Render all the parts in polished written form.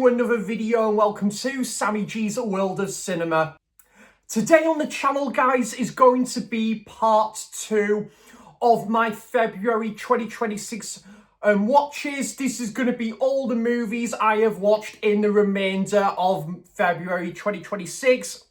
to another video and welcome to Sammy G's World of Cinema. Today on the channel, guys, is going to be part 2 of my February 2026 watches. This is going to be all the movies I have watched in the remainder of February 2026.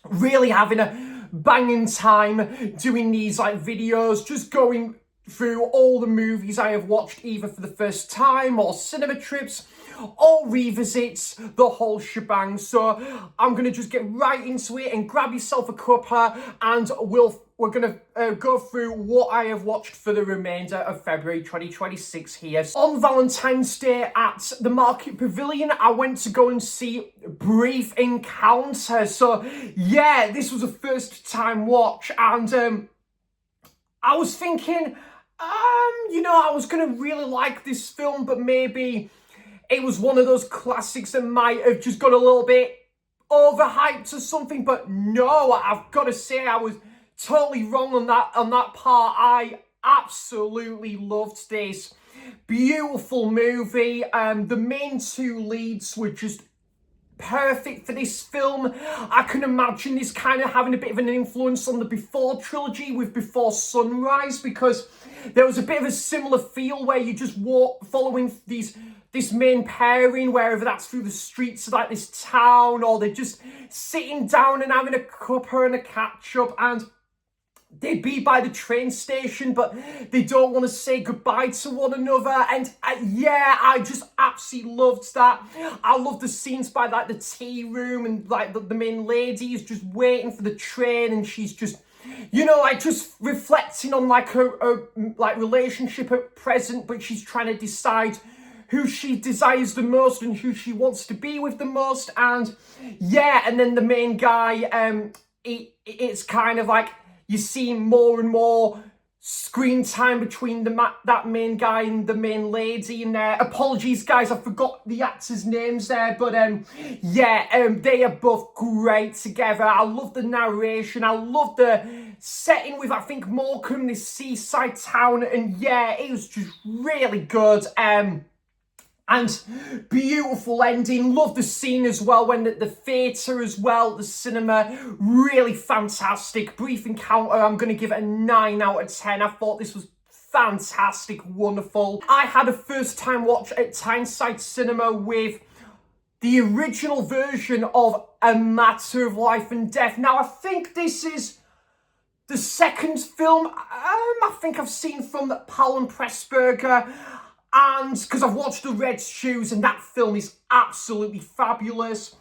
Really having a banging time doing these videos, just going through all the movies I have watched either for the first time or cinema trips or revisits, the whole shebang. So I'm going to just get right into it and grab yourself a cuppa and we're going to go through what I have watched for the remainder of February 2026 here. On Valentine's Day at the Market Pavilion, I went to go and see Brief Encounter. So yeah, this was a first time watch and I was thinking, I was going to really like this film, but maybe it was one of those classics that might have just got a little bit overhyped or something. But no, I've got to say I was totally wrong on that part. I absolutely loved this. Beautiful movie. The main two leads were just perfect for this film. I can imagine this kind of having a bit of an influence on the Before trilogy with Before Sunrise, because there was a bit of a similar feel where you just walk following this main pairing, wherever that's through the streets of this town, or they're just sitting down and having a cuppa and a catch up, and they'd be by the train station, but they don't want to say goodbye to one another. And yeah, I just absolutely loved that. I love the scenes by the tea room and the main lady is just waiting for the train, and she's just, just reflecting on her relationship at present, but she's trying to decide who she desires the most and who she wants to be with the most. And yeah, and then the main guy, it's kind of like you see more and more screen time between that main guy and the main lady. And apologies, guys, I forgot the actors' names there, but they are both great together. I love the narration. I love the setting with, I think, Morecambe, this seaside town, and yeah, it was just really good. And beautiful ending. Love the scene as well when the theatre as well, the cinema, really fantastic. Brief Encounter, I'm going to give it a 9 out of 10. I thought this was fantastic, wonderful. I had a first time watch at Tyneside Cinema with the original version of A Matter of Life and Death. Now, I think this is the second film I think I've seen from Powell and Pressburger. And because I've watched The Red Shoes, and that film is absolutely fabulous.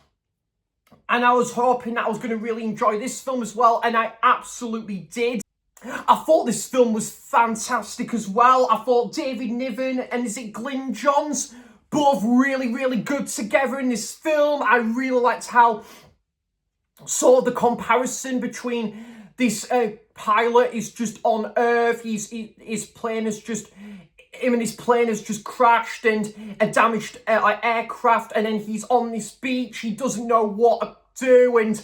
And I was hoping that I was going to really enjoy this film as well, and I absolutely did. I thought this film was fantastic as well. I thought David Niven and is it Glyn Johns, both really, really good together in this film. I really liked how sort of the comparison between this pilot is just on Earth. His plane has just... him and his plane has just crashed and a damaged aircraft, and then he's on this beach. He doesn't know what to do, and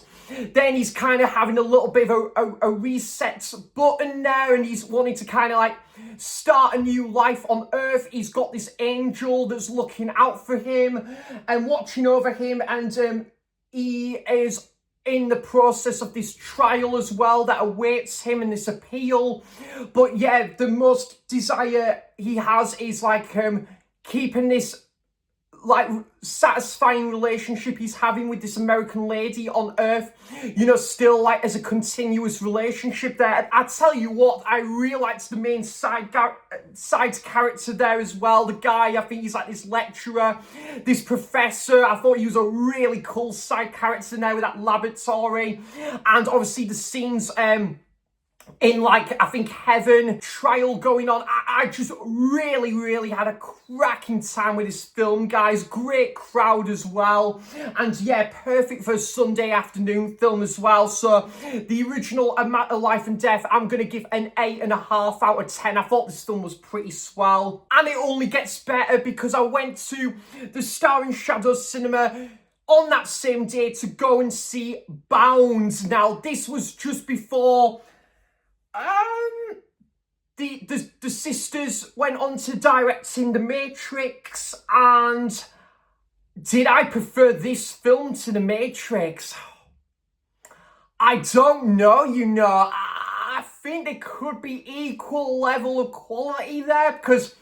then he's kind of having a little bit of a reset button there, and he's wanting to kind of start a new life on Earth. He's got this angel that's looking out for him and watching over him, and he is in the process of this trial as well that awaits him in this appeal. But yeah, the most desire he has is keeping this satisfying relationship he's having with this American lady on Earth, still as a continuous relationship there. And I tell you what, I really liked the main side character there as well. The guy, I think he's this lecturer, this professor. I thought he was a really cool side character there with that laboratory. And obviously the scenes in I think heaven trial going on. I just really had a cracking time with this film, guys. Great crowd as well, and yeah, perfect for a Sunday afternoon film as well. So the original A Matter of Life and Death, I'm gonna give an 8.5 out of 10. I thought this film was pretty swell, and it only gets better because I went to the Star and Shadows Cinema on that same day to go and see Bound. Now, this was just before the sisters went on to directing The Matrix, and Did I prefer this film to The Matrix? I don't know, I think there could be equal level of quality there because,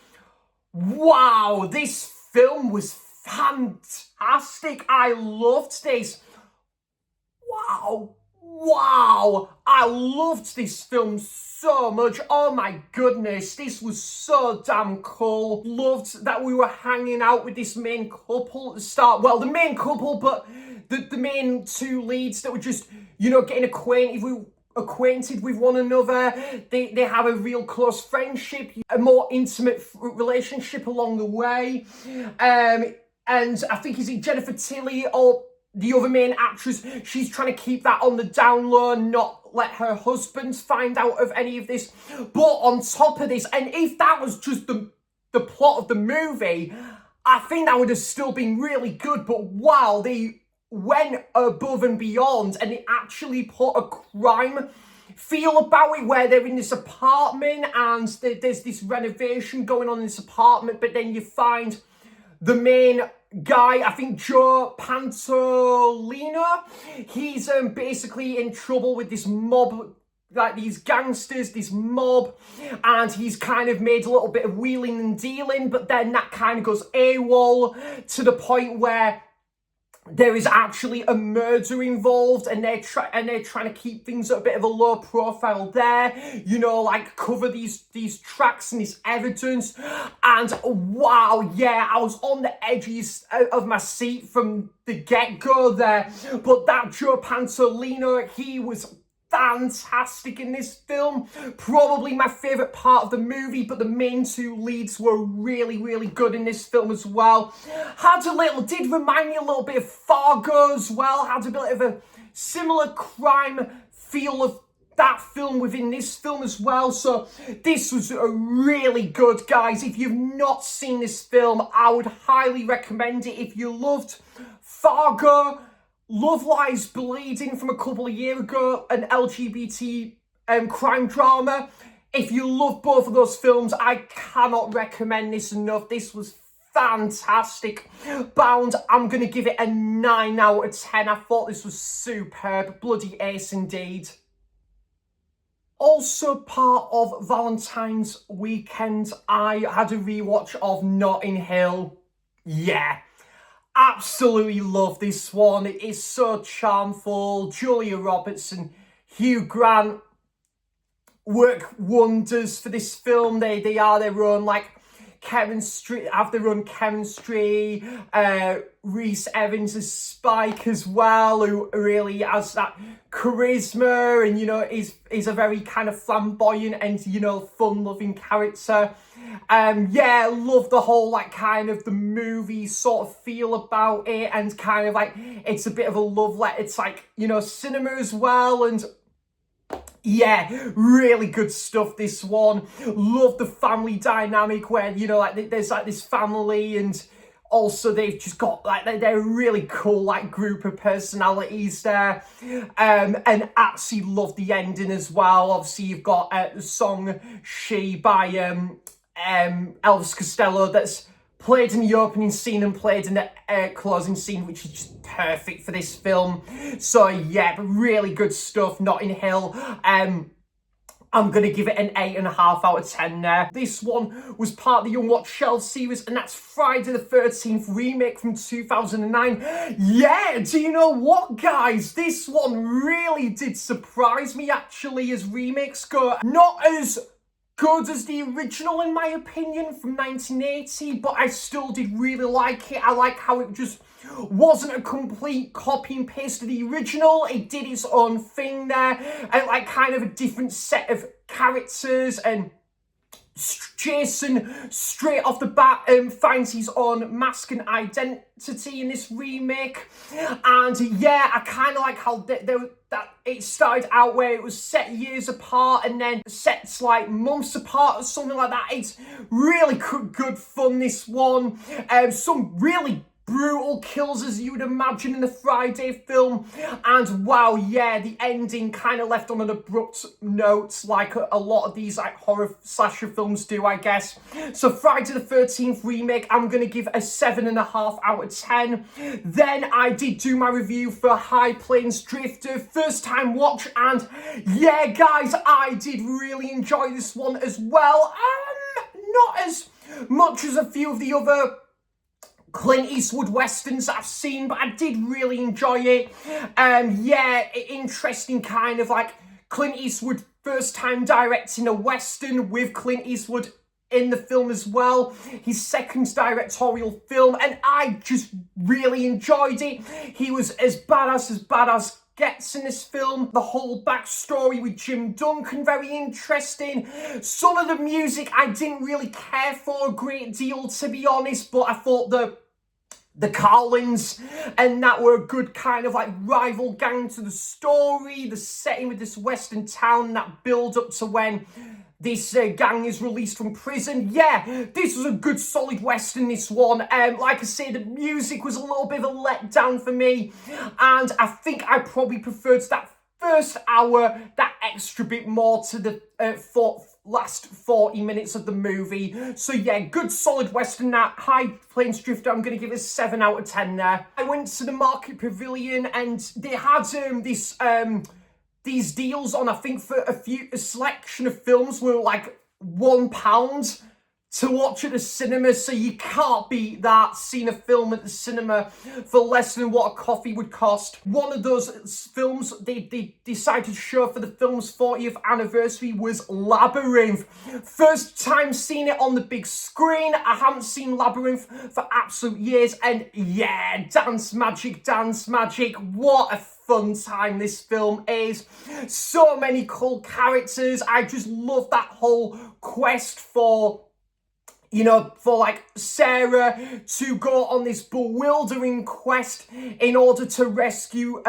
wow, this film was fantastic. I loved this. Wow, I loved this film so much. Oh my goodness, this was so damn cool. Loved that we were hanging out with this main couple at the start. Well, the main couple, but the main two leads that were just, getting acquainted with one another. They have a real close friendship, a more intimate relationship along the way. And I think, is it Jennifer Tilly or the other main actress? She's trying to keep that on the down low, not let her husband find out of any of this. But on top of this, and if that was just the plot of the movie, I think that would have still been really good. But wow, they went above and beyond, and they actually put a crime feel about it, where they're in this apartment and there's this renovation going on in this apartment, but then you find the main guy, I think Joe Pantolino, he's basically in trouble with this mob, like these gangsters, this mob, and he's kind of made a little bit of wheeling and dealing, but then that kind of goes AWOL to the point where there is actually a murder involved, and they're trying to keep things at a bit of a low profile there, like cover these tracks and this evidence. And wow, yeah, I was on the edges of my seat from the get-go there. But that Joe Pantolino, he was fantastic in this film. Probably my favourite part of the movie, but the main two leads were really, really good in this film as well. Did remind me a little bit of Fargo as well. Had a bit of a similar crime feel of that film within this film as well. So this was a really good, guys. If you've not seen this film, I would highly recommend it. If you loved Fargo, Love Lies Bleeding from a couple of years ago, an LGBT crime drama. If you love both of those films, I cannot recommend this enough. This was fantastic. Bound, I'm going to give it a 9 out of 10. I thought this was superb. Bloody ace indeed. Also part of Valentine's weekend, I had a rewatch of Notting Hill. Yeah. Absolutely love this one. It is so charmful. Julia Roberts and Hugh Grant work wonders for this film. They are their own, like, chemistry, have their own chemistry. Rhys Evans as Spike as well, who really has that charisma and, is a very kind of flamboyant and, fun-loving character. Yeah, love the whole, like, kind of the movie sort of feel about it, and kind of like, it's a bit of a love letter. It's like, cinema as well, and yeah, really good stuff, this one. Love the family dynamic where, like, there's like this family, and also they've just got, like, they're a really cool, like, group of personalities there. And absolutely love the ending as well. Obviously, you've got the song She by Elvis Costello that's played in the opening scene and played in the closing scene, which is just perfect for this film. So yeah, but really good stuff. Notting Hill. I'm going to give it an 8.5 out of 10 there. This one was part of the Unwatched Shelves series, and that's Friday the 13th remake from 2009. Yeah, do you know what, guys? This one really did surprise me, actually, as remakes go. Not as good as the original, in my opinion, from 1980, but I still did really like it. I like how it just wasn't a complete copy and paste of the original. It did its own thing there, and like kind of a different set of characters. And Jason, straight off the bat, finds his own mask and identity in this remake. And yeah, I kind of like how that it started out where it was set years apart and then set like months apart or something like that. It's really good fun, this one. Some really brutal kills as you would imagine in a Friday film. And wow, yeah, the ending kind of left on an abrupt note, like a lot of these like horror slasher films do, I guess. So Friday the 13th remake, I'm going to give a 7.5 out of 10. Then I did do my review for High Plains Drifter, first time watch, and yeah, guys, I did really enjoy this one as well. Not as much as a few of the other Clint Eastwood westerns that I've seen, but I did really enjoy it. Yeah, interesting kind of like Clint Eastwood first time directing a western with Clint Eastwood in the film as well. His second directorial film, and I just really enjoyed it. He was as badass gets in this film. The whole backstory with Jim Duncan, very interesting. Some of the music I didn't really care for a great deal, to be honest, but I thought the Carlins and that were a good kind of like rival gang to the story, the setting with this western town, that build up to when this gang is released from prison. Yeah, this was a good solid western, this one. Like I say, the music was a little bit of a letdown for me, and I think I probably preferred that first hour, that extra bit more to the last 40 minutes of the movie. So yeah, good solid western. That High Plains Drifter, I'm going to give it a 7 out of 10 there. I went to the Market Pavilion and they had these deals on, I think for a selection of films were like £1 to watch at the cinema, so you can't beat that, seeing a film at the cinema for less than what a coffee would cost. One of those films they decided to show for the film's 40th anniversary was Labyrinth. First time seeing it on the big screen. I haven't seen Labyrinth for absolute years, and yeah, dance magic. What a fun time this film is. So many cool characters. I just love that whole quest for, you know, for like Sarah to go on this bewildering quest in order to rescue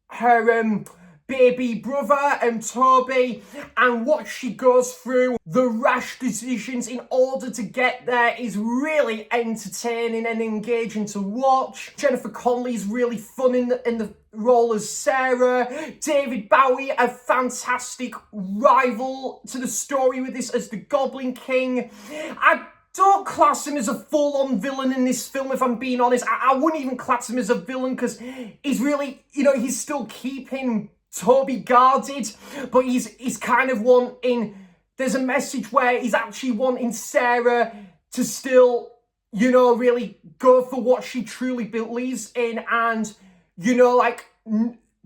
her baby brother, Toby, and what she goes through, the rash decisions in order to get there is really entertaining and engaging to watch. Jennifer Connelly's really fun in the role as Sarah. David Bowie, a fantastic rival to the story with this as the Goblin King. I don't class him as a full-on villain in this film, if I'm being honest. I wouldn't even class him as a villain because he's really, you know, he's still keeping Toby guarded, but he's kind of wanting, there's a message where he's actually wanting Sarah to still, you know, really go for what she truly believes in, and, you know, like,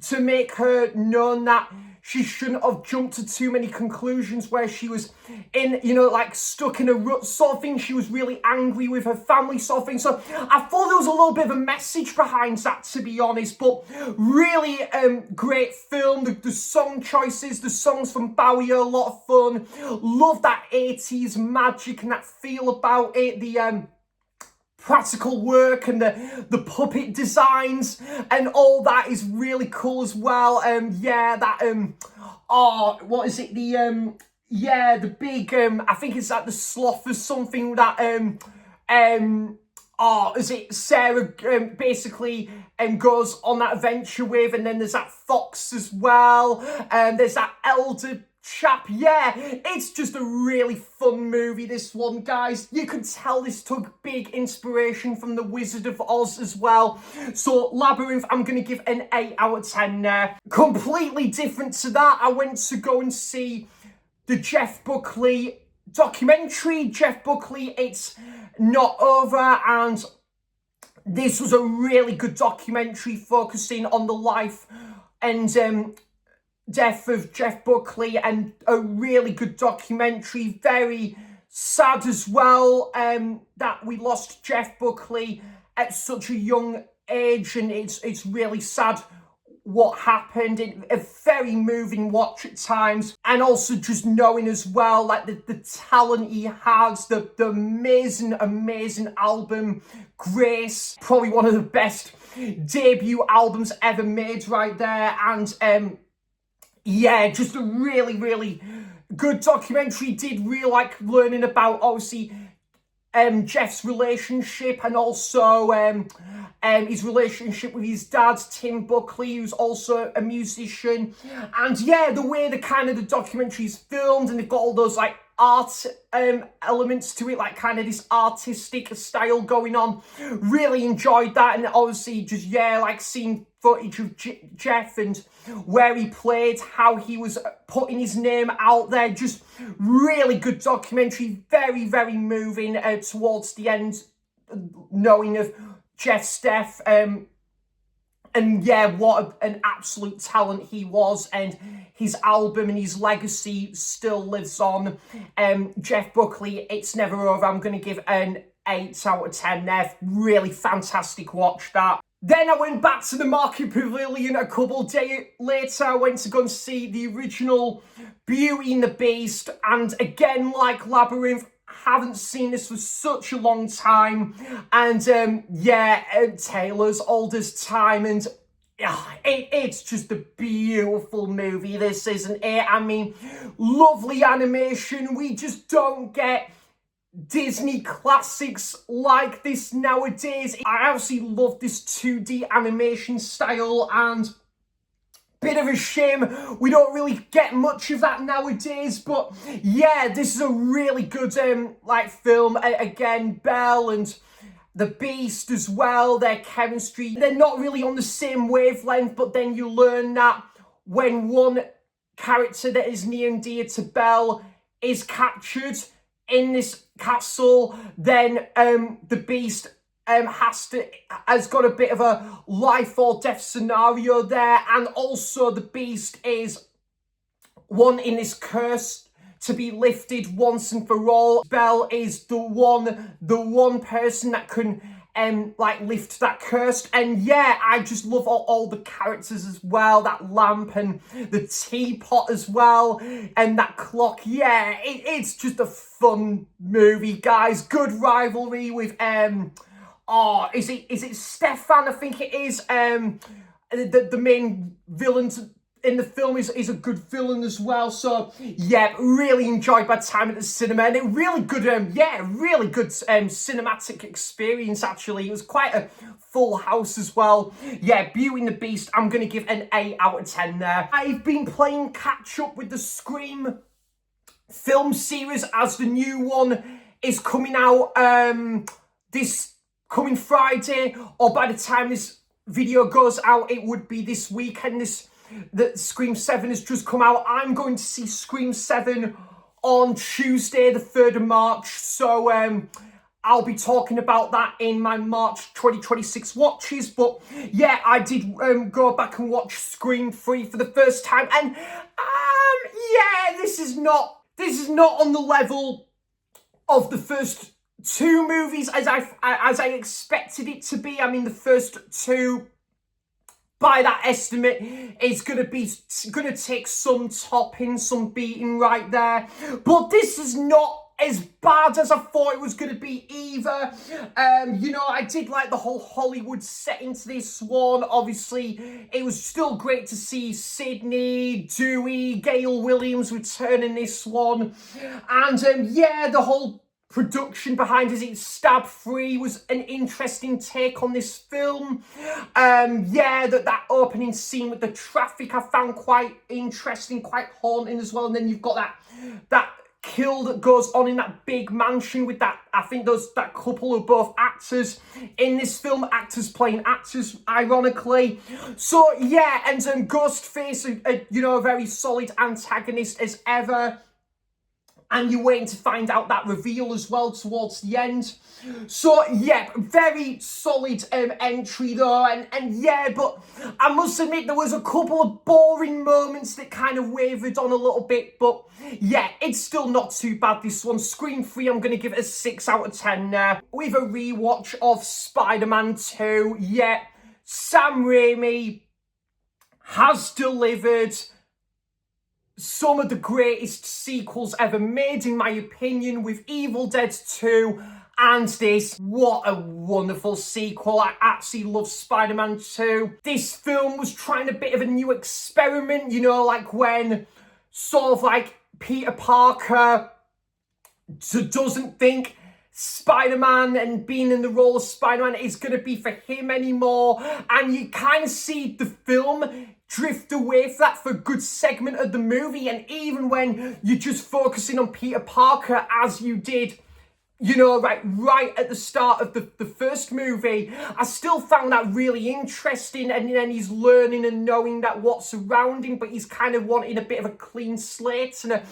to make her known that she shouldn't have jumped to too many conclusions where she was in, you know, like stuck in a rut sort of thing. She was really angry with her family sort of thing. So I thought there was a little bit of a message behind that, to be honest. But really great film. The song choices, the songs from Bowie are a lot of fun. Love that 80s magic and that feel about it. The practical work and the puppet designs and all that is really cool as well. Yeah, that what is it, the big I think it's like the sloth or something that is it Sarah basically goes on that adventure with, and then there's that fox as well, there's that elder chap. Yeah, it's just a really fun movie, this one, guys. You can tell this took big inspiration from The Wizard of Oz as well. So Labyrinth, I'm going to give an 8 out of 10 there. Completely different to that, I went to go and see the Jeff Buckley documentary. Jeff Buckley, It's Not Over, and this was a really good documentary focusing on the life and death of Jeff Buckley, and a really good documentary. Very sad as well that we lost Jeff Buckley at such a young age, and it's really sad what happened. A very moving watch at times, and also just knowing as well like the talent he has, the amazing album Grace, probably one of the best debut albums ever made right there. And yeah, just a really good documentary. Did really like learning about, obviously, Jeff's relationship, and also his relationship with his dad, Tim Buckley, who's also a musician. And yeah, the way the documentary is filmed, and they've got all those like art elements to it, like kind of this artistic style going on. Really enjoyed that. And obviously just, yeah, like seeing footage of Jeff and where he played, how he was putting his name out there. Just really good documentary, very, very moving towards the end, knowing of Jeff's death. And yeah, what an absolute talent he was, and his album and his legacy still lives on. Jeff Buckley, It's Never Over, I'm going to give an 8 out of 10 there. Really fantastic watch, that. Then I went back to the Market Pavilion a couple days later. I went to go and see the original Beauty and the Beast, and again, like Labyrinth, haven't seen this for such a long time. And yeah, Taylor's Old as Time, and it's just a beautiful movie, this, isn't it? I mean, lovely animation. We just don't get Disney classics like this nowadays. I absolutely love this 2D animation style, and bit of a shame we don't really get much of that nowadays. But yeah, this is a really good like film. Again, Belle and the Beast as well, their chemistry, they're not really on the same wavelength, but then you learn that when one character that is near and dear to Belle is captured in this castle, then the Beast has got a bit of a life or death scenario there. And also the Beast is wanting this curse to be lifted once and for all. Belle is the one person that can like lift that curse. And yeah, I just love all the characters as well. That lamp and the teapot as well, and that clock. Yeah, it's just a fun movie, guys. Good rivalry with oh, is it Stefan? I think it is. The main villain in the film is a good villain as well. So yeah, really enjoyed my time at the cinema, and a really good really good cinematic experience. Actually, it was quite a full house as well. Yeah, Beauty and the Beast, I'm gonna give an 8 out of 10 there. I've been playing catch up with the Scream film series, as the new one is coming out this coming Friday, or by the time this video goes out, it would be this weekend. The Scream 7 has just come out. I'm going to see Scream 7 on Tuesday, the 3rd of March. So I'll be talking about that in my March 2026 watches. But yeah, I did go back and watch Scream 3 for the first time, and yeah, this is not on the level of the first two movies as I expected it to be. I mean, the first two, by that estimate, is gonna take some topping, some beating right there. But this is not as bad as I thought it was going to be either. You know, I did like the whole Hollywood setting to this one. Obviously, it was still great to see Sydney, Dewey, Gail Williams return in this one. And yeah, the whole production behind it, it's Stab 3, was an interesting take on this film. Yeah, that opening scene with the traffic I found quite interesting, quite haunting as well. And then you've got that kill that goes on in that big mansion with that, I think that couple are both actors in this film, actors playing actors, ironically. So yeah, and Ghostface, you know, a very solid antagonist as ever. And you're waiting to find out that reveal as well towards the end. So yeah, very solid entry though, and yeah, but I must admit there was a couple of boring moments that kind of wavered on a little bit, but yeah, it's still not too bad, this one. Scream 3, I'm going to give it a 6 out of 10 there. With a rewatch of Spider-Man 2, yeah, Sam Raimi has delivered some of the greatest sequels ever made, in my opinion, with Evil Dead 2 and this. What a wonderful sequel. I absolutely love Spider-Man 2. This film was trying a bit of a new experiment, you know, like when sort of like Peter Parker doesn't think Spider-Man and being in the role of Spider-Man is going to be for him anymore. And you kind of see the film drift away from that for a good segment of the movie. And even when you're just focusing on Peter Parker, as you did, you know, right at the start of the first movie, I still found that really interesting. And then he's learning and knowing that what's around him, but he's kind of wanting a bit of a clean slate and a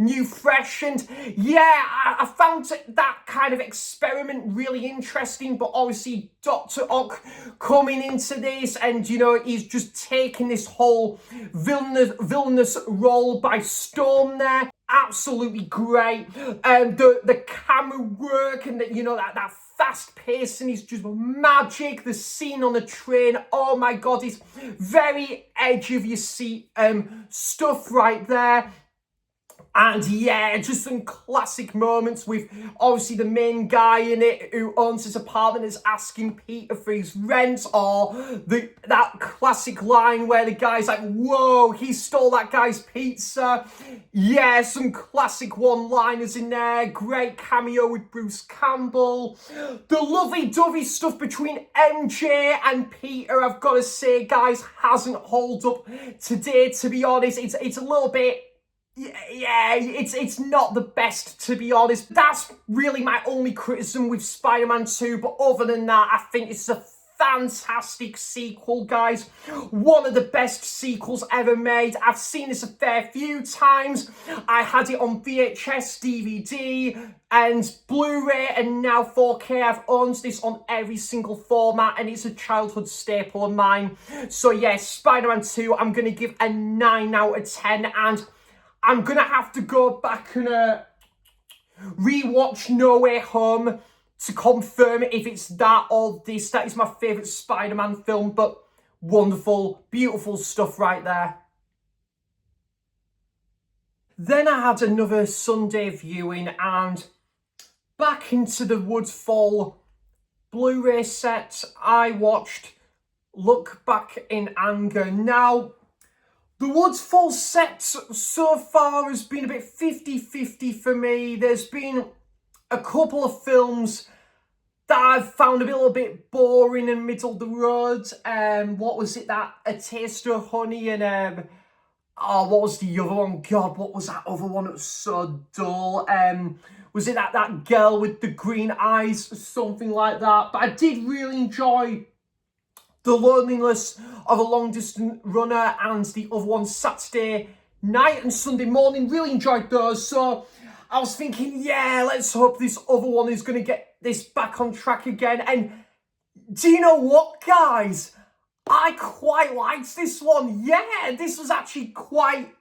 new fresh. And yeah, I found that kind of experiment really interesting. But obviously Dr. Ock coming into this, and you know, he's just taking this whole villainous role by storm there. Absolutely great. The camera work and you know that fast pacing is just magic. The scene on the train, oh my god, it's very edge of your seat stuff right there. And yeah, just some classic moments with obviously the main guy in it who owns his apartment is asking Peter for his rent, or that classic line where the guy's like, whoa, he stole that guy's pizza. Yeah, some classic one-liners in there. Great cameo with Bruce Campbell. The lovey-dovey stuff between MJ and Peter, I've got to say, guys, hasn't held up today, to be honest. It's a little bit... yeah, it's not the best, to be honest. That's really my only criticism with Spider-Man 2, but other than that, I think it's a fantastic sequel, guys. One of the best sequels ever made. I've seen this a fair few times. I had it on VHS, DVD, and Blu-ray, and now 4K. I've owned this on every single format, and it's a childhood staple of mine. So yes, Spider-Man 2, I'm going to give a 9 out of 10, and I'm going to have to go back and rewatch No Way Home to confirm if it's that or this. That is my favourite Spider-Man film, but wonderful, beautiful stuff right there. Then I had another Sunday viewing, and back into the Woodfall Blu-ray set, I watched Look Back in Anger. Now, the Woodfall set so far has been a bit 50-50 for me. There's been a couple of films that I've found a little bit boring and middle of the road. What was it? That A Taste of Honey and what was the other one? God, what was that other one? It was so dull. Was it that girl with the green eyes? Something like that. But I did really enjoy The Loneliness of a Long Distance Runner and the other one, Saturday Night and Sunday Morning. Really enjoyed those. So I was thinking, yeah, let's hope this other one is going to get this back on track again. And do you know what, guys? I quite liked this one. Yeah, this was actually quite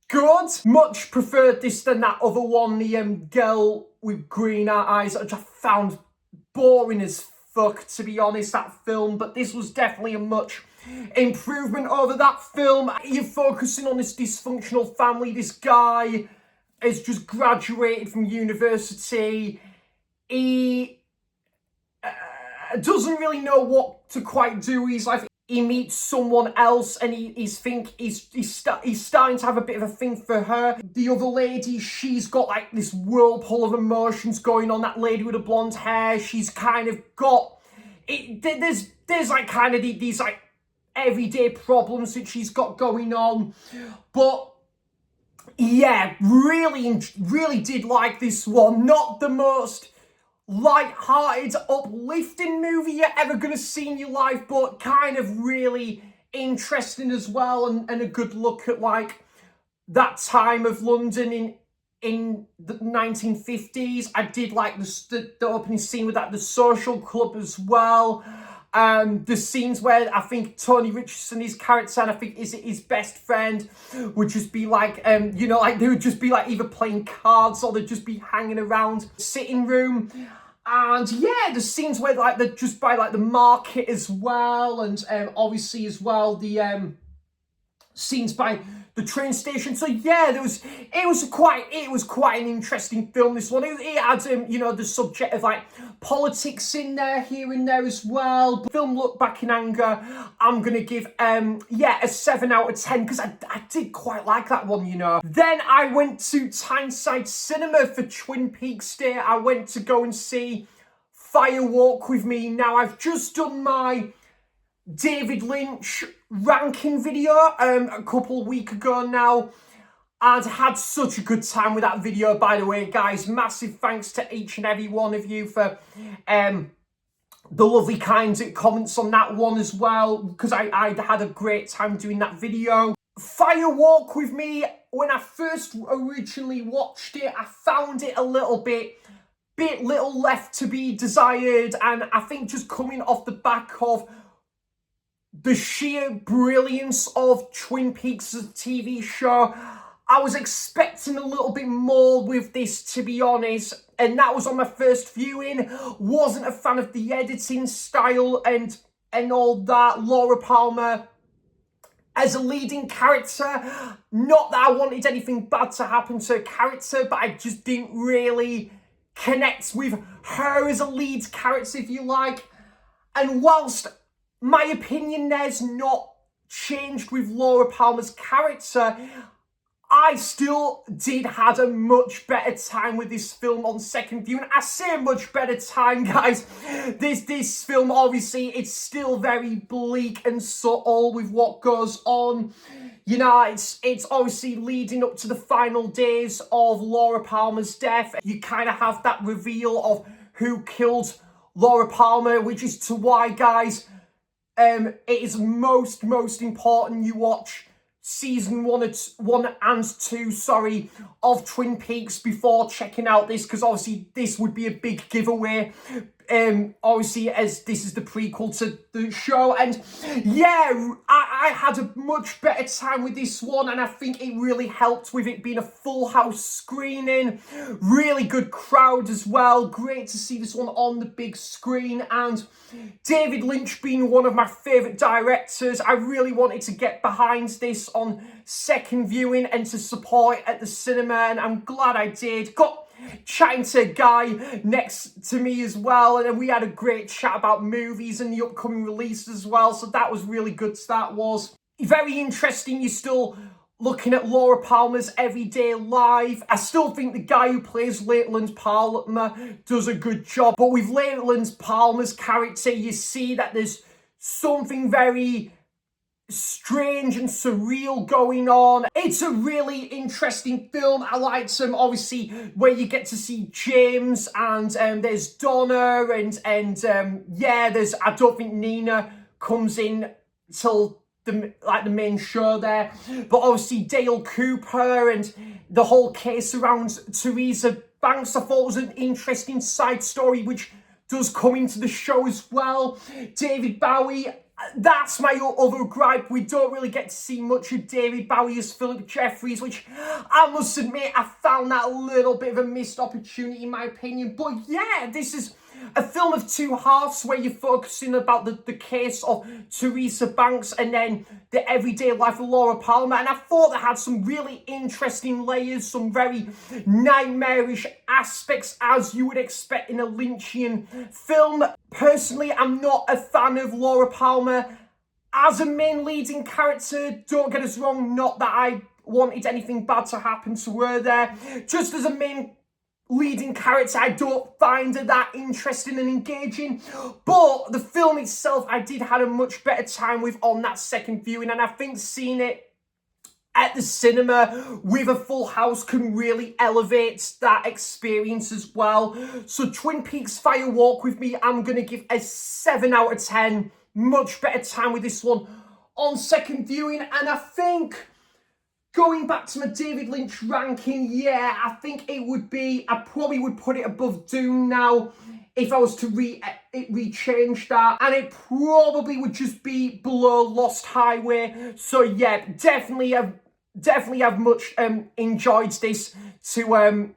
good. Much preferred this than that other one, the girl with green eyes, which I found boring as fuck, to be honest, that film. But this was definitely a much improvement over that film. You're focusing on this dysfunctional family. This guy has just graduated from university. He doesn't really know what to quite do with his life. He meets someone else and he's starting to have a bit of a thing for her. The other lady, she's got like this whirlpool of emotions going on. That lady with the blonde hair, she's kind of got it. There's like kind of these like everyday problems that she's got going on. But yeah, really did like this one. Not the most light-hearted, uplifting movie you're ever going to see in your life, but kind of really interesting as well, and a good look at like that time of London in the 1950s. I did like the opening scene with that, the social club as well. The scenes where I think Tony Richardson, his character, and I think is his best friend, would just be like, you know, like they would just be like either playing cards or they'd just be hanging around the sitting room. And yeah, the scenes where like they're just by like the market as well, and obviously as well the scenes by the train station. So yeah, it was quite an interesting film, this one. It had you know, the subject of like politics in there, here and there as well. The film Look Back in Anger, I'm gonna give yeah, a 7 out of 10, because I did quite like that one, you know. Then I went to Tyneside Cinema for Twin Peaks Day. I went to go and see Fire Walk with Me. Now, I've just done my David Lynch ranking video a couple of weeks ago now, and had such a good time with that video, by the way, guys. Massive thanks to each and every one of you for the lovely kinds of comments on that one as well, because I had a great time doing that video. Fire Walk with Me, when I first originally watched it, I found it a little bit little left to be desired, and I think just coming off the back of the sheer brilliance of Twin Peaks as a TV show, I was expecting a little bit more with this, to be honest, and that was on my first viewing. Wasn't a fan of the editing style and all that. Laura Palmer as a leading character, not that I wanted anything bad to happen to her character, but I just didn't really connect with her as a lead character, if you like. And whilst my opinion there's not changed with Laura Palmer's character, I still did had a much better time with this film on second viewing. I say much better time, guys. This film, obviously, it's still very bleak and subtle with what goes on. You know, it's obviously leading up to the final days of Laura Palmer's death. You kind of have that reveal of who killed Laura Palmer, which is to why, guys, it is most important you watch season 1 and 2, sorry, of Twin Peaks before checking out this, because obviously this would be a big giveaway. Obviously, as this is the prequel to the show, and yeah, I had a much better time with this one, and I think it really helped with it being a full house screening. Really good crowd as well. Great to see this one on the big screen, and David Lynch being one of my favourite directors, I really wanted to get behind this on second viewing and to support it at the cinema, and I'm glad I did. Got chatting to a guy next to me as well, and then we had a great chat about movies and the upcoming release as well, so that was really good. So that was very interesting. You're still looking at Laura Palmer's everyday life. I still think the guy who plays Lakeland Palmer does a good job, but with Lakeland Palmer's character, you see that there's something very strange and surreal going on. It's a really interesting film. I liked some, obviously, where you get to see James, and there's Donna, and yeah, there's, I don't think Nina comes in till the main show there, but obviously Dale Cooper and the whole case around Teresa Banks, I thought was an interesting side story which does come into the show as well. David Bowie, that's my other gripe. We don't really get to see much of David Bowie as Philip Jeffries, which I must admit, I found that a little bit of a missed opportunity in my opinion. But yeah, this is a film of two halves where you're focusing about the case of Teresa Banks and then the everyday life of Laura Palmer. And I thought that had some really interesting layers, some very nightmarish aspects, as you would expect in a Lynchian film. Personally, I'm not a fan of Laura Palmer as a main leading character. Don't get us wrong, not that I wanted anything bad to happen to her there. Just as a main leading character, I don't find her that interesting and engaging, but the film itself I did have a much better time with on that second viewing, and I think seeing it at the cinema with a full house can really elevate that experience as well. So Twin Peaks Fire Walk with Me, I'm going to give a 7 out of 10. Much better time with this one on second viewing, and I think going back to my David Lynch ranking, yeah, I think it would be, I probably would put it above Dune now if I was to rechange that, and it probably would just be below Lost Highway. So yeah, definitely have much enjoyed this to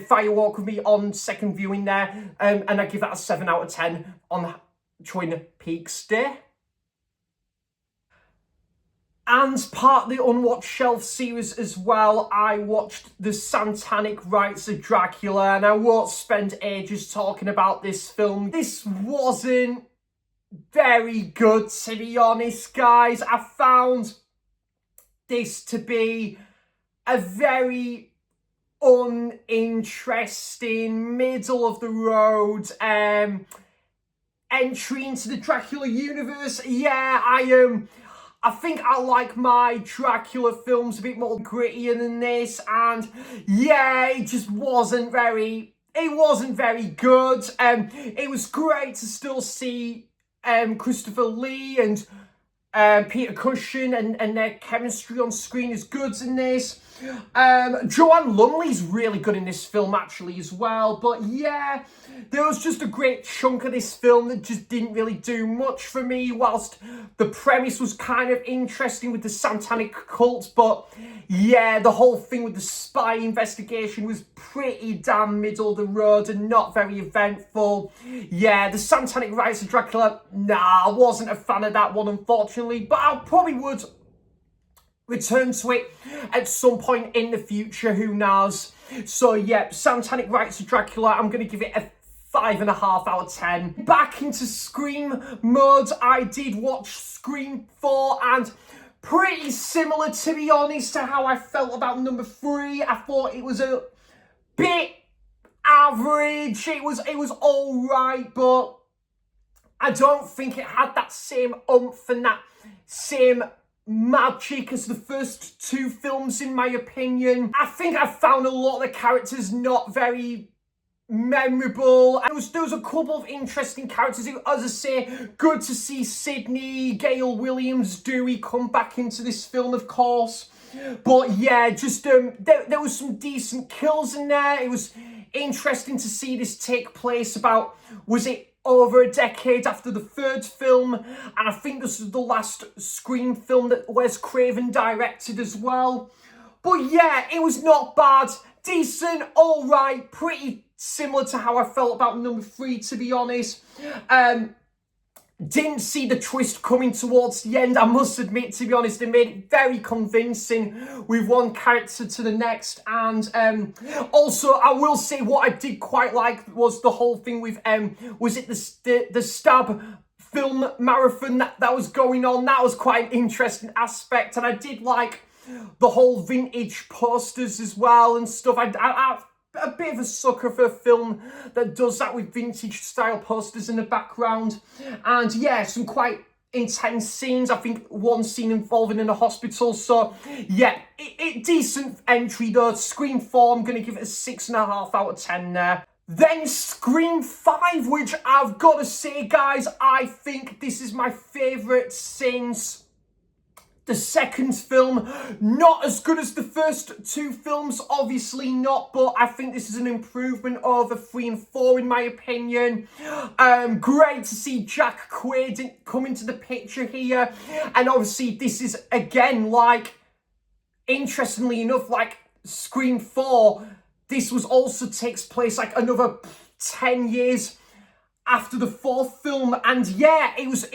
Fire Walk with Me on second viewing there, and I give that a 7 out of 10 on Twin Peaks Day. And part of the Unwatched Shelf series as well, I watched The Satanic Rites of Dracula, and I won't spend ages talking about this film. This wasn't very good, to be honest, guys. I found this to be a very uninteresting, middle of the road entry into the Dracula universe. Yeah, I think I like my Dracula films a bit more grittier than this, and yeah, it just wasn't very good. It was great to still see Christopher Lee and Peter Cushing and their chemistry on screen is good in this. Joanne Lumley's really good in this film actually as well. But yeah, there was just a great chunk of this film that just didn't really do much for me, whilst the premise was kind of interesting with the satanic cult. But yeah, the whole thing with the spy investigation was pretty damn middle of the road and not very eventful. Yeah, the Satanic Rites of Dracula, nah, I wasn't a fan of that one, unfortunately, but I probably would return to it at some point in the future, who knows. So yeah, Satanic Rites of Dracula, I'm going to give it a 5.5 out of 10. Back into Scream mode, I did watch Scream 4, and pretty similar, to be honest, to how I felt about number 3. I thought it was a bit average. It was all right, but I don't think it had that same oomph and that same magic as the first 2 films, in my opinion. I think I found a lot of the characters not very memorable. There was a couple of interesting characters. As I say, good to see Sydney, Gail Williams, Dewey come back into this film, of course. But yeah, just there was some decent kills in there. It was interesting to see this take place about, was it over a decade after the 3rd film, and I think this is the last Scream film that Wes Craven directed as well. But yeah, it was not bad, decent, all right, pretty similar to how I felt about number 3, to be honest. Didn't see the twist coming towards the end, I must admit, to be honest. They made it very convincing with one character to the next. And also, I will say what I did quite like was the whole thing with, was it the Stab film marathon that was going on? That was quite an interesting aspect. And I did like the whole vintage posters as well and stuff. I'm a bit of a sucker for a film that does that with vintage style posters in the background. And yeah, some quite intense scenes. I think one scene involving in a hospital. So yeah, decent entry though. Scream 4, I'm going to give it a 6.5 out of 10 there. Then Scream 5, which I've got to say, guys, I think this is my favourite since the 2nd film. Not as good as the first 2 films, obviously not, but I think this is an improvement over 3 and 4 in my opinion. Great to see Jack Quaid come into the picture here, and obviously this is, again, like, interestingly enough, like Scream 4, this was also takes place like another 10 years after the 4th film, and yeah, it was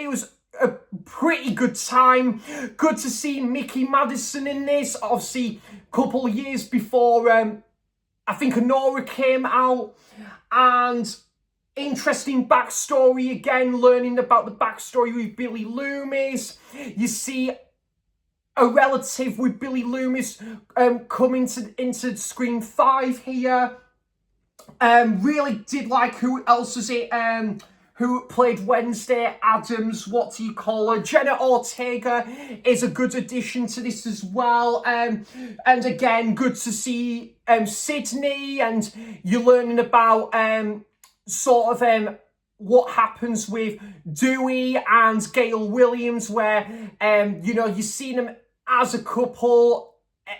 a pretty good time. Good to see Mickey Madison in this. Obviously, a couple of years before, I think Anora came out. And interesting backstory again, learning about the backstory with Billy Loomis. You see a relative with Billy Loomis coming into Scream 5 here. Really did like, who else is it? Who played Wednesday Addams, what do you call her? Jenna Ortega is a good addition to this as well. And again, good to see Sydney, and you're learning about what happens with Dewey and Gail Williams, where, you've seen them as a couple,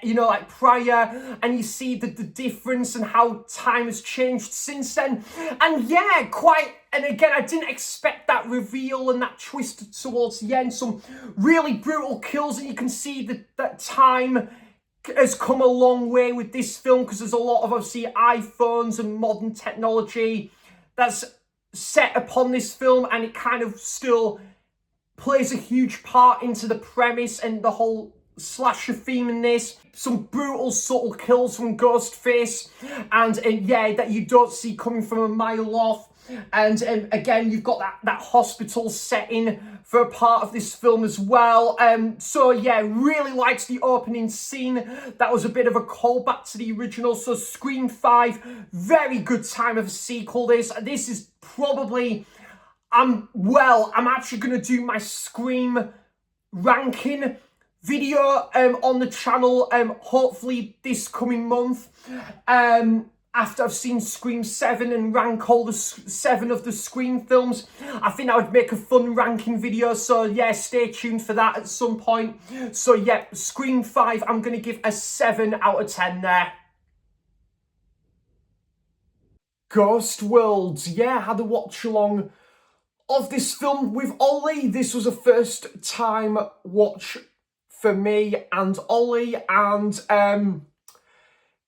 like prior, and you see the difference and how time has changed since then. And yeah, and again, I didn't expect that reveal and that twist towards the end. Some really brutal kills, and you can see that time has come a long way with this film, because there's a lot of, obviously, iPhones and modern technology that's set upon this film, and it kind of still plays a huge part into the premise and the whole slasher theme in this. Some brutal, subtle kills from Ghostface, and yeah, that you don't see coming from a mile off. And again, you've got that hospital setting for a part of this film as well. So yeah, really liked the opening scene. That was a bit of a callback to the original. So Scream 5, very good time of a sequel. This is probably, I'm actually going to do my Scream ranking video on the channel hopefully this coming month, after I've seen Scream 7 and rank all the 7 of the Scream films. I think I would make a fun ranking video, so yeah, stay tuned for that at some point. So yeah, Scream 5, I'm going to give a 7 out of 10 there. Ghost World, yeah, had a watch along of this film with Ollie. This was a first time watch for me and Ollie, and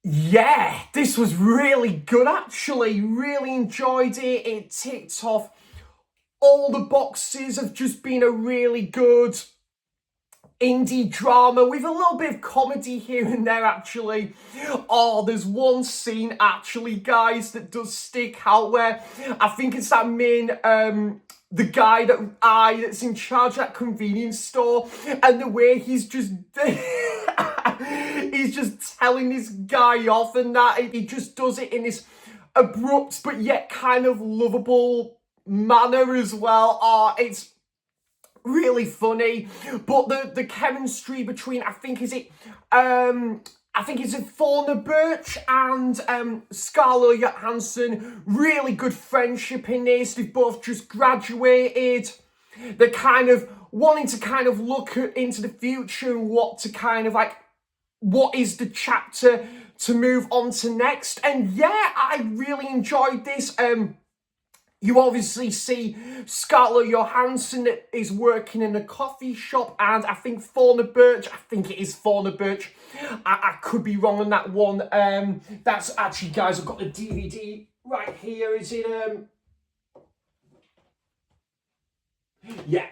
yeah, this was really good actually. Really enjoyed it. It ticked off all the boxes of just being a really good indie drama with a little bit of comedy here and there actually. Oh, there's one scene actually, guys, that does stick out where I think it's that main the guy that's in charge of that convenience store, and the way he's just he's just telling this guy off, and that he just does it in this abrupt but yet kind of lovable manner as well. Oh, it's really funny. But the chemistry between, I think it's Fauna Birch and Scarlett Johansson, really good friendship in this. They've both just graduated. They're kind of wanting to kind of look into the future and what is the chapter to move on to next. And yeah, I really enjoyed this. You obviously see Scarlett Johansson that is working in a coffee shop, and I think Fauna Birch, I think it is Fauna Birch. I could be wrong on that one. That's actually, guys, I've got the DVD right here. Is it, yeah,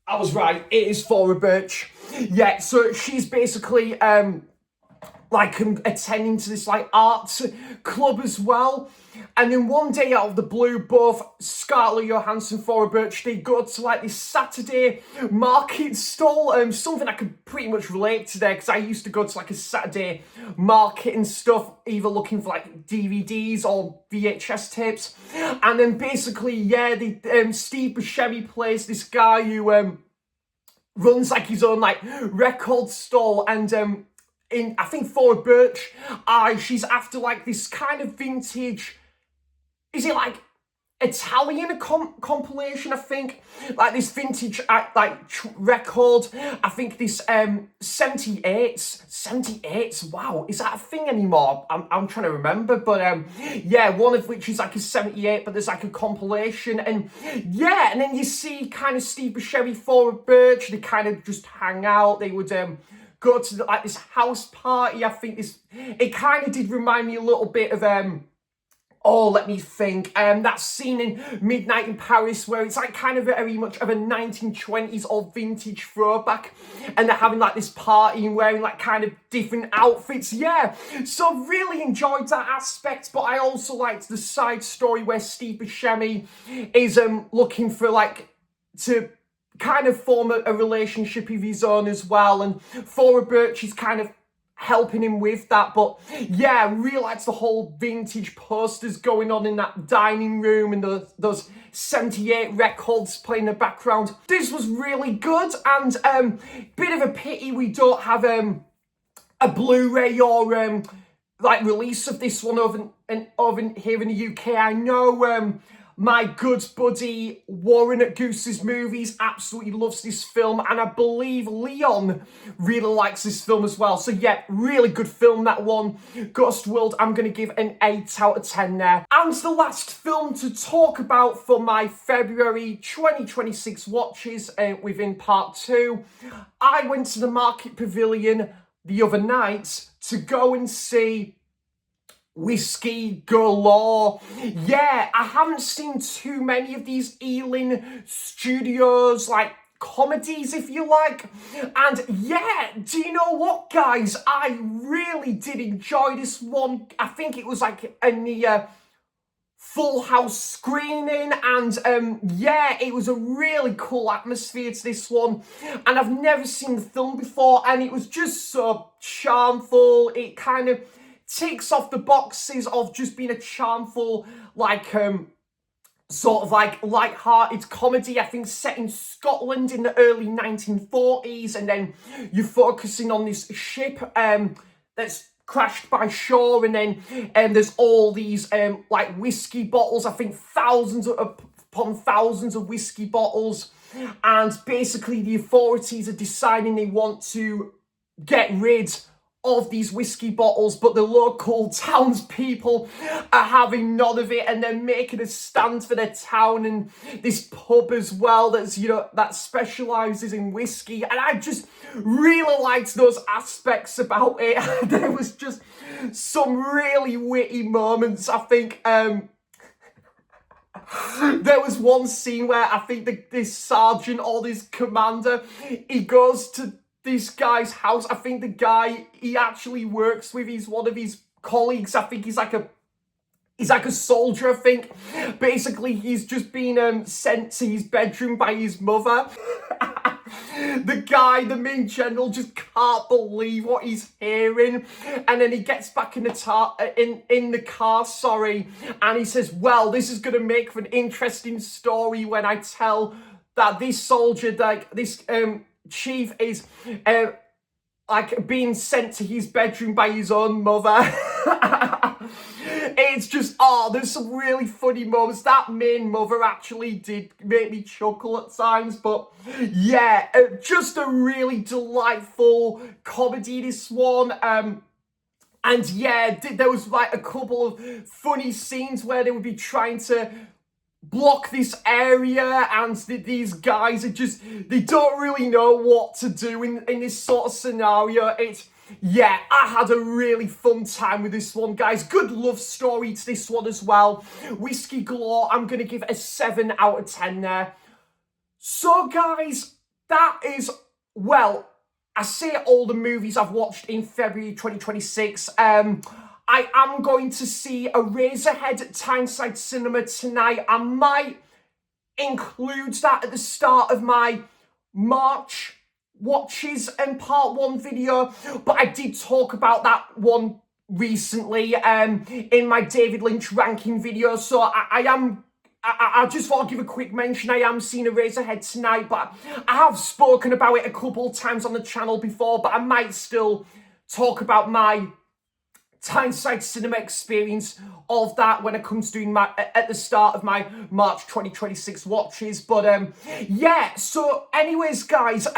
I was right. It is Fauna Birch. Yeah, so she's basically, attending to this arts club as well. And then one day out of the blue, both Scarlett Johansson and Fauna Birch, they go to this Saturday market stall. Something I could pretty much relate to there, because I used to go to a Saturday market and stuff, either looking for DVDs or VHS tapes. And then basically, yeah, Steve Buscemi plays this guy who runs his own record stall, and I think Fauna Birch, she's after this kind of vintage, is it Italian compilation, I think, this vintage record. I think this 78s, wow, is that a thing anymore? I'm trying to remember, but yeah, one of which is a 78, but there's a compilation, and yeah, and then you see kind of Steve Buscemi, Fauna Birch, they kind of just hang out. They would go to this house party. I think it kind of did remind me a little bit of oh, let me think. That scene in Midnight in Paris where it's kind of very much of a 1920s or vintage throwback, and they're having this party and wearing kind of different outfits. Yeah, so really enjoyed that aspect. But I also liked the side story where Steve Buscemi is looking for to kind of form a relationship of his own as well, and Fauna Birch is kind of helping him with that. But yeah, I really liked the whole vintage posters going on in that dining room, and those 78 records playing in the background. This was really good, and bit of a pity we don't have a Blu-ray or release of this one over here in the UK. I know my good buddy Warren at Goose's Movies absolutely loves this film, and I believe Leon really likes this film as well. So yeah, really good film, that one. Ghost World, I'm going to give an 8 out of 10 there. And the last film to talk about for my February 2026 watches within part 2, I went to the Market Pavilion the other night to go and see whiskey galore. Yeah, I haven't seen too many of these Ealing Studios, like, comedies, if you like. And yeah, do you know what, guys? I really did enjoy this one. I think it was like a near full house screening, and yeah, it was a really cool atmosphere to this one, and I've never seen the film before, and it was just so charmful. It kind of ticks off the boxes of just being a charmful, like sort of like light-hearted comedy, I think, set in Scotland in the early 1940s, and then you're focusing on this ship that's crashed by shore, and then there's all these like whiskey bottles, I think thousands upon thousands of whiskey bottles, and basically the authorities are deciding they want to get rid of these whiskey bottles, but the local townspeople are having none of it, and they're making a stand for their town and this pub as well that's, you know, that specialises in whiskey. And I just really liked those aspects about it. There was just some really witty moments. I think there was one scene where I think this sergeant or this commander, he goes to this guy's house. I think the guy he actually works with, he's one of his colleagues. I think he's like a soldier, I think. Basically, he's just been sent to his bedroom by his mother. The guy, the main general, just can't believe what he's hearing, and then he gets back in the car, sorry, and he says, "Well, this is going to make for an interesting story when I tell that this soldier, like this chief, is like being sent to his bedroom by his own mother." It's just, oh, there's some really funny moments. That main mother actually did make me chuckle at times, but yeah, just a really delightful comedy, this one. And yeah, there was like a couple of funny scenes where they would be trying to block this area, and these guys are just, they don't really know what to do in this sort of scenario. Yeah, I had a really fun time with this one, guys. Good love story to this one as well. Whiskey galore, I'm going to give it a 7 out of 10 there. So, guys, that is, well, I say all the movies I've watched in February 2026. I am going to see Eraserhead at Tyneside Cinema tonight. I might include that at the start of my March watches and part 1 video, but I did talk about that one recently in my David Lynch ranking video, so I just want to give a quick mention. I am seeing Eraserhead tonight, but I have spoken about it a couple of times on the channel before, but I might still talk about my Tyneside Cinema experience of that when it comes to doing at the start of my March 2026 watches. But yeah, so anyways, guys,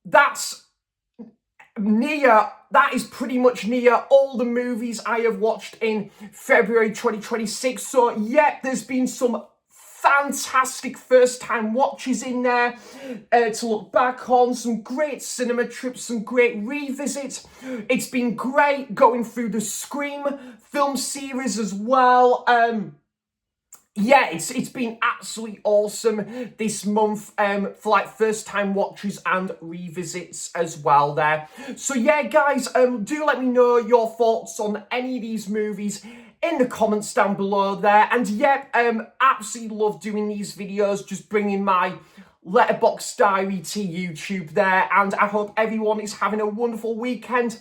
that is pretty much near all the movies I have watched in February 2026. So yeah, there's been some fantastic first-time watches in there to look back on, some great cinema trips, some great revisits. It's been great going through the Scream film series as well. Yeah, it's been absolutely awesome this month for like first-time watches and revisits as well there. So yeah, guys, do let me know your thoughts on any of these movies in the comments down below there. And yeah, absolutely love doing these videos, just bringing my Letterboxd diary to YouTube there. And I hope everyone is having a wonderful weekend.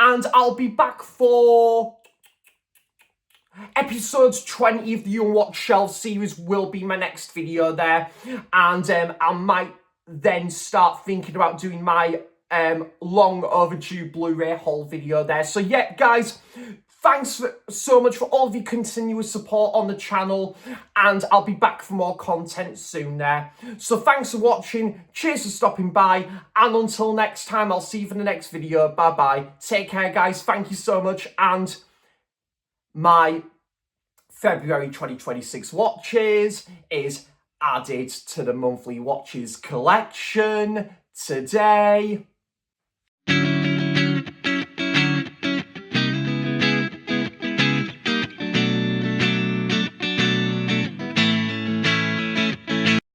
And I'll be back for episode 20 of the Unwatched Shelf series will be my next video there. And I might then start thinking about doing my long overdue Blu-ray haul video there. So yeah, guys, thanks so much for all of your continuous support on the channel, and I'll be back for more content soon there. So thanks for watching, cheers for stopping by, and until next time, I'll see you for the next video. Bye-bye. Take care, guys. Thank you so much, and my February 2026 watches is added to the monthly watches collection today.